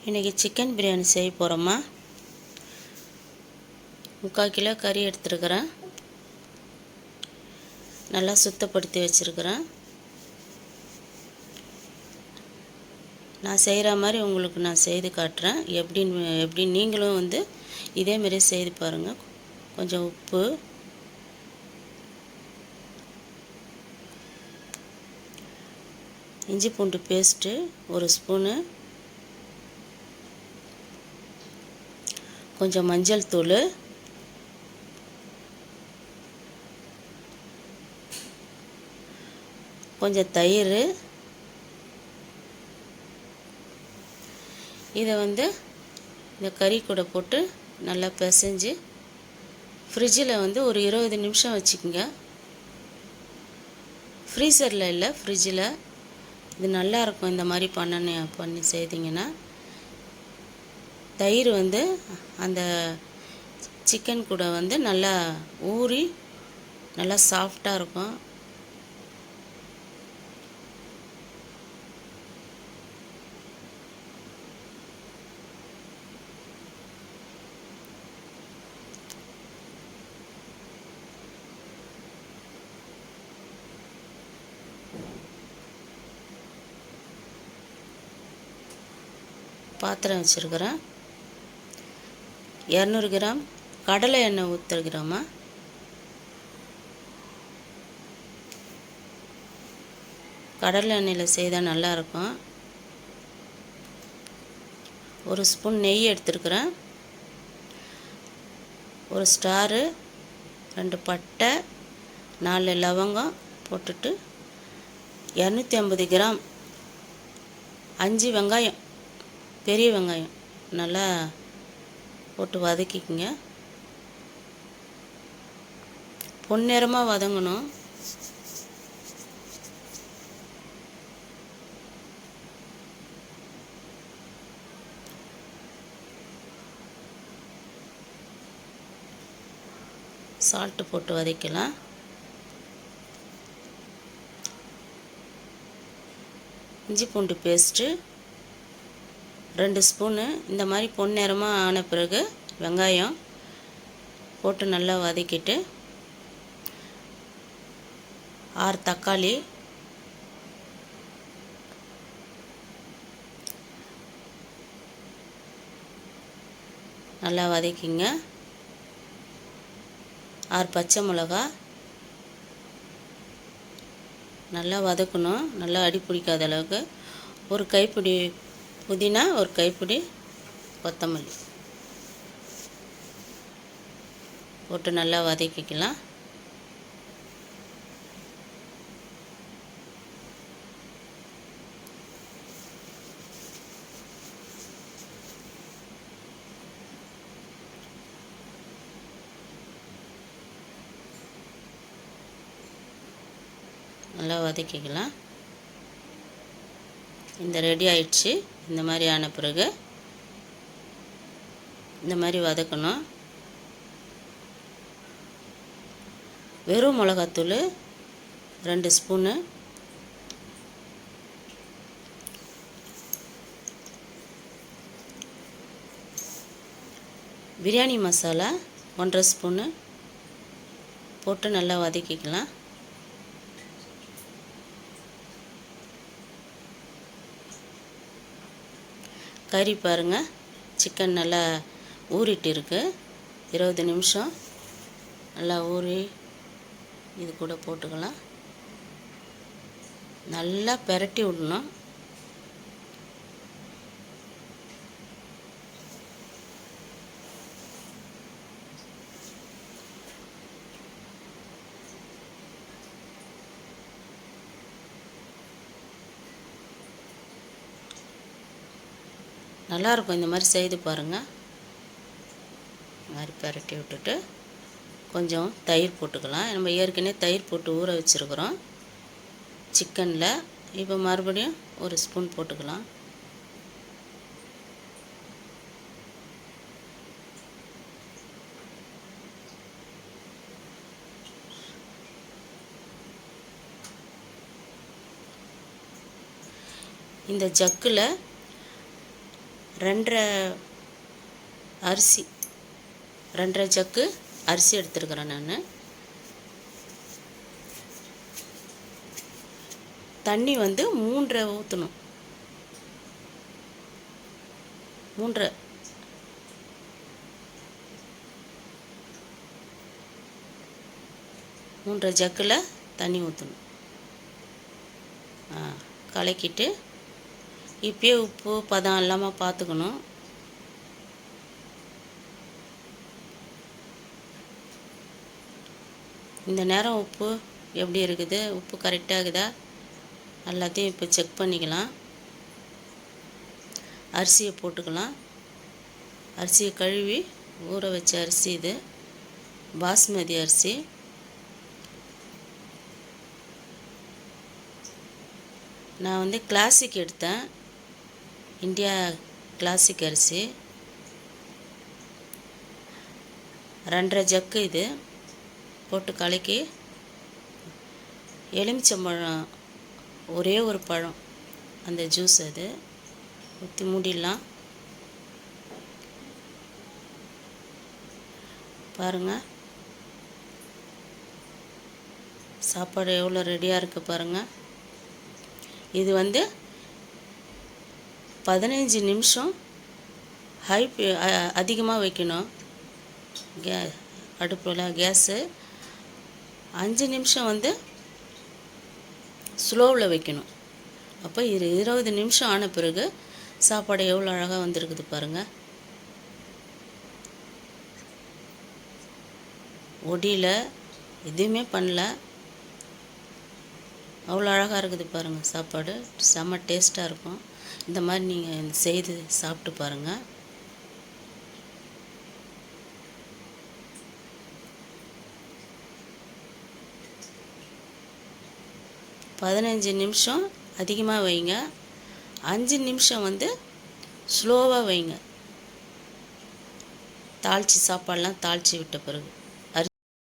இன்றைக்கி சிக்கன் பிரியாணி செய்ய போகிறோம்மா. 3/4 கிலோ கறி எடுத்துருக்கிறேன். நல்லா சுத்தப்படுத்தி வச்சுருக்கிறேன். நான் செய்கிற மாதிரி உங்களுக்கு நான் செய்து காட்டுறேன். எப்படி நீங்களும் இதேமாரி செய்து பாருங்கள். கொஞ்சம் உப்பு, இஞ்சி பூண்டு பேஸ்ட்டு 1 ஸ்பூனு, கொஞ்சம் மஞ்சள் தூள், கொஞ்சம் தயிர். இதை இந்த கறி கூட போட்டு நல்லா பிசைஞ்சு ஃப்ரிட்ஜில் ஒரு 20 நிமிஷம் வச்சுக்கோங்க. ஃப்ரீசரில் இல்லை, ஃப்ரிட்ஜில். இது நல்லாயிருக்கும் இந்த மாதிரி பண்ணி செய்தீங்கன்னா. தயிர் அந்த சிக்கன் கூட நல்லா ஊறி நல்லா சாஃப்டாக இருக்கும். பாத்திரம் வச்சுருக்கிறேன். 200 கிராம் கடலை எண்ணெய் ஊற்றுக்கிறோமா. கடலை எண்ணெயில் செய்தால் நல்லாயிருக்கும். 1 ஸ்பூன் நெய் எடுத்துருக்கிறேன். 1 ஸ்டாரு, 2 பட்டை, 4 லவங்கம் போட்டுட்டு 250 கிராம் 5 வெங்காயம், பெரிய வெங்காயம் நல்லா போட்டு வதக்கிக்குங்க. பொன்னிறமாக வதங்கணும். சால்ட்டு போட்டு வதக்கலாம். இஞ்சி பூண்டு பேஸ்ட்டு 2 ஸ்பூனு. இந்த மாதிரி பொன்னிறமாக ஆன பிறகு வெங்காயம் போட்டு நல்லா வதக்கிட்டு 6 தக்காளி, நல்லா வதக்கிங்க. 6 பச்சை மிளகா நல்லா வதக்கணும். நல்லா அடி பிடிக்காத அளவுக்கு. 1 கைப்பிடி புதினா, 1 கைப்பிடி கொத்தமல்லி போட்டு நல்லா வதக்கிக்கலாம். நல்லா வதக்கிக்கலாம். இந்த ரெடி ஆயிடுச்சு. இந்த மாதிரி ஆன பிறகு இந்த மாதிரி வதக்கணும். வெறும் மிளகாத்தூள் 2 ஸ்பூனு, பிரியாணி மசாலா 1.5 ஸ்பூனு போட்டு நல்லா வதக்கிக்கலாம். கறி பாருங்கள், சிக்கன் நல்லா ஊறிட்டு இருக்கு. 20 நிமிஷம் நல்லா ஊறி இது கூட போட்டுக்கலாம். நல்லா பெரட்டி விடணும். நல்லாயிருக்கும். இந்த மாதிரி செய்து பாருங்கள். இந்த மாதிரி பெரட்டி விட்டுட்டு கொஞ்சம் தயிர் போட்டுக்கலாம். நம்ம ஏற்கனவே தயிர் போட்டு ஊற வச்சுருக்குறோம் சிக்கனில். இப்போ மறுபடியும் 1 ஸ்பூன் போட்டுக்கலாம். இந்த ஜக்கில் ரெண்டரை ஜக்கு அரிசி எடுத்துருக்கிறேன் நான். தண்ணி வந்து 3 ஊற்றணும். 3 ஜக்கில் தண்ணி ஊற்றணும். கலக்கிட்டு இப்போயே உப்பு பதம் இல்லாமல் பார்த்துக்கணும். இந்த நேரம் உப்பு எப்படி இருக்குது, உப்பு கரெக்டாக இருக்குதா எல்லாத்தையும் இப்போ செக் பண்ணிக்கலாம். அரிசியை போட்டுக்கலாம். அரிசியை கழுவி ஊற வச்ச அரிசி இது, பாஸ்மதி அரிசி. நான் வந்து கிளாசிக் எடுத்தேன், இந்தியா கிளாசிக் அரிசி. 2.5 ஜக்கு இது போட்டு கலக்கி, எலுமிச்சம்பழம் ஒரே ஒரு பழம் அந்த ஜூஸ் அது ஊற்றி மூடிடலாம். பாருங்கள் சாப்பாடு எவ்வளோ ரெடியாக இருக்குது பாருங்கள். இது வந்து 15 நிமிஷம் அதிகமாக வைக்கணும். அடுப்பில் கேஸு 5 நிமிஷம் வந்து ஸ்லோவில் வைக்கணும். அப்போ 20 நிமிஷம் ஆன பிறகு சாப்பாடு எவ்வளோ அழகாக வந்திருக்குது பாருங்கள். ஒடியில் எதுவுமே பண்ணல, அவ்வளோ அழகாக இருக்குது பாருங்கள். சாப்பாடு செம்ம டேஸ்ட்டாக இருக்கும். இந்த மாதிரி நீங்கள் செய்து சாப்பிட்டு பாருங்கள். பதினஞ்சு நிமிஷம் அதிகமாக வைங்க, 5 நிமிஷம் வந்து ஸ்லோவாக வைங்க. தாளித்து சாப்பாடெலாம் தாளித்து விட்ட பிறகு